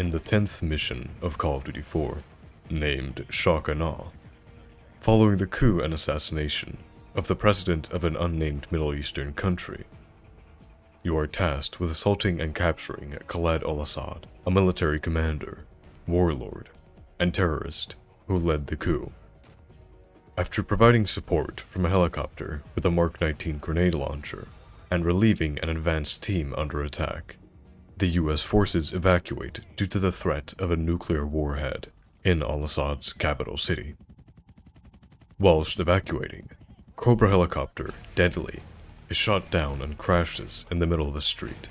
in the 10th mission of Call of Duty 4, named Shock and Awe. Following the coup and assassination of the president of an unnamed Middle Eastern country, you are tasked with assaulting and capturing Khaled al-Assad, a military commander, warlord, and terrorist who led the coup. After providing support from a helicopter with a Mark 19 grenade launcher and relieving an advanced team under attack, the US forces evacuate due to the threat of a nuclear warhead in al-Assad's capital city. Whilst evacuating, Cobra helicopter, deadly, is shot down and crashes in the middle of a street,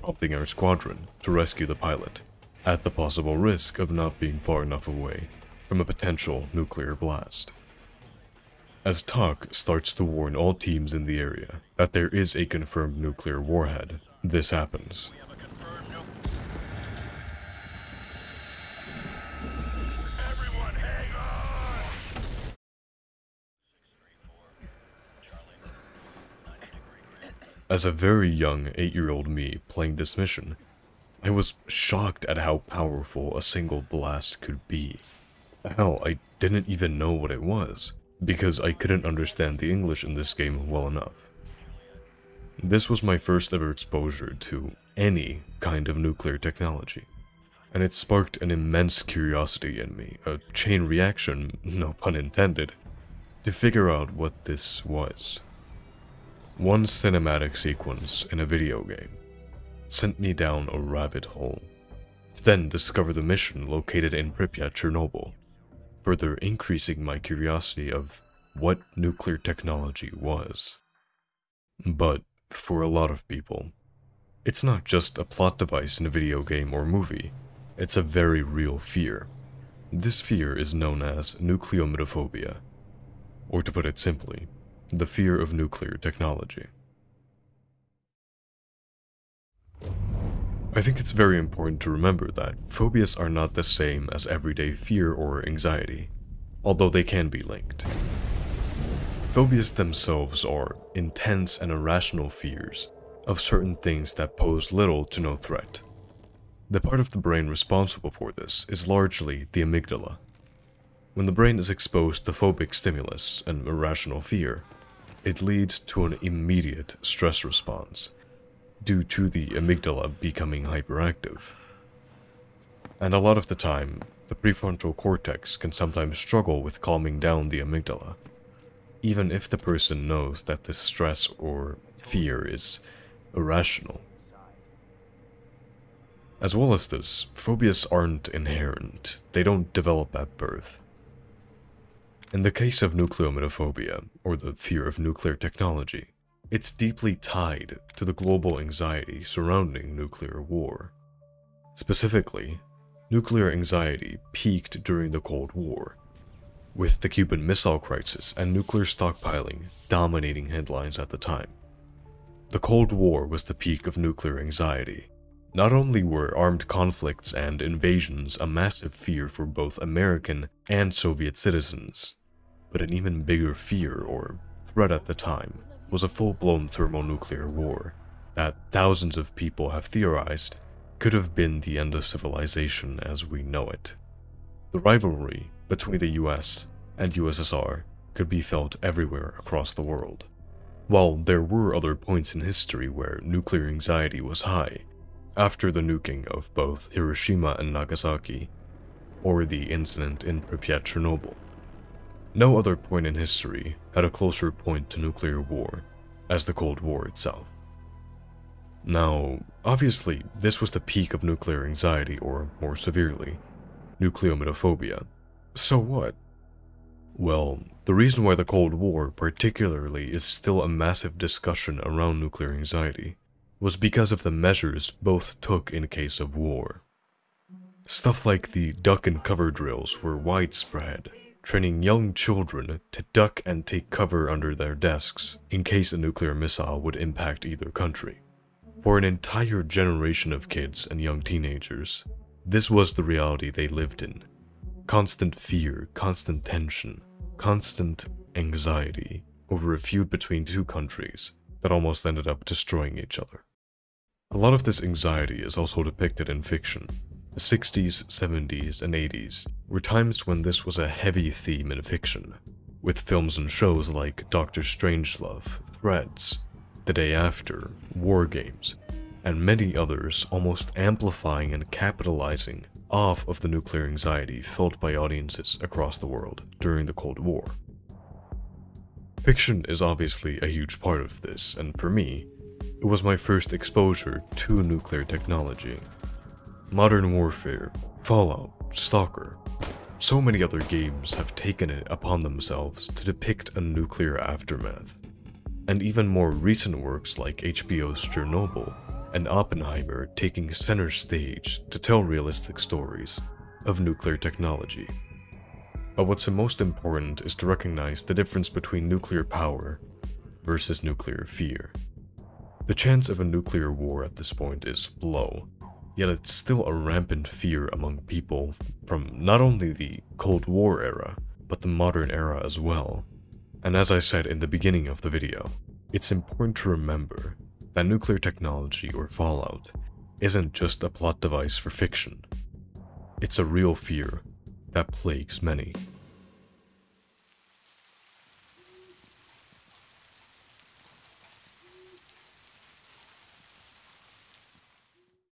prompting our squadron to rescue the pilot, at the possible risk of not being far enough away from a potential nuclear blast. As talk starts to warn all teams in the area that there is a confirmed nuclear warhead, this happens. Everyone hang on! As a very young 8-year-old me playing this mission, I was shocked at how powerful a single blast could be. Hell, I didn't even know what it was, because I couldn't understand the English in this game well enough. This was my first ever exposure to any kind of nuclear technology, and it sparked an immense curiosity in me, a chain reaction, no pun intended, to figure out what this was. One cinematic sequence in a video game sent me down a rabbit hole, to then discover the mission located in Pripyat, Chernobyl, further increasing my curiosity of what nuclear technology was. But for a lot of people, it's not just a plot device in a video game or movie, it's a very real fear. This fear is known as Nucleomituphobia, or to put it simply, the fear of nuclear technology. I think it's very important to remember that phobias are not the same as everyday fear or anxiety, although they can be linked. Phobias themselves are intense and irrational fears of certain things that pose little to no threat. The part of the brain responsible for this is largely the amygdala. When the brain is exposed to phobic stimulus and irrational fear, it leads to an immediate stress response, due to the amygdala becoming hyperactive. And a lot of the time, the prefrontal cortex can sometimes struggle with calming down the amygdala, even if the person knows that this stress or fear is irrational. As well as this, phobias aren't inherent, they don't develop at birth. In the case of nucleomituphobia, or the fear of nuclear technology, it's deeply tied to the global anxiety surrounding nuclear war. Specifically, nuclear anxiety peaked during the Cold War, with the Cuban Missile Crisis and nuclear stockpiling dominating headlines at the time. The Cold War was the peak of nuclear anxiety. Not only were armed conflicts and invasions a massive fear for both American and Soviet citizens, but an even bigger fear or threat at the time was a full-blown thermonuclear war that thousands of people have theorized could have been the end of civilization as we know it. The rivalry between the US and USSR could be felt everywhere across the world. While there were other points in history where nuclear anxiety was high, after the nuking of both Hiroshima and Nagasaki, or the incident in Pripyat, Chernobyl, no other point in history had a closer point to nuclear war as the Cold War itself. Now, obviously, this was the peak of nuclear anxiety, or more severely, nucleomituphobia. So what? Well, the reason why the Cold War particularly is still a massive discussion around nuclear anxiety was because of the measures both took in case of war. Stuff like the duck and cover drills were widespread, training young children to duck and take cover under their desks in case a nuclear missile would impact either country. For an entire generation of kids and young teenagers, this was the reality they lived in. Constant fear, constant tension, constant anxiety over a feud between two countries that almost ended up destroying each other. A lot of this anxiety is also depicted in fiction. The 60s, 70s, and 80s were times when this was a heavy theme in fiction, with films and shows like Dr. Strangelove, Threads, The Day After, WarGames, and many others almost amplifying and capitalizing off of the nuclear anxiety felt by audiences across the world during the Cold War. Fiction is obviously a huge part of this, and for me, it was my first exposure to nuclear technology. Modern Warfare, Fallout, Stalker, so many other games have taken it upon themselves to depict a nuclear aftermath. And even more recent works like HBO's Chernobyl and Oppenheimer taking center stage to tell realistic stories of nuclear technology. But what's most important is to recognize the difference between nuclear power versus nuclear fear. The chance of a nuclear war at this point is low, yet it's still a rampant fear among people from not only the Cold War era, but the modern era as well. And as I said in the beginning of the video, it's important to remember that nuclear technology or fallout isn't just a plot device for fiction. It's a real fear that plagues many.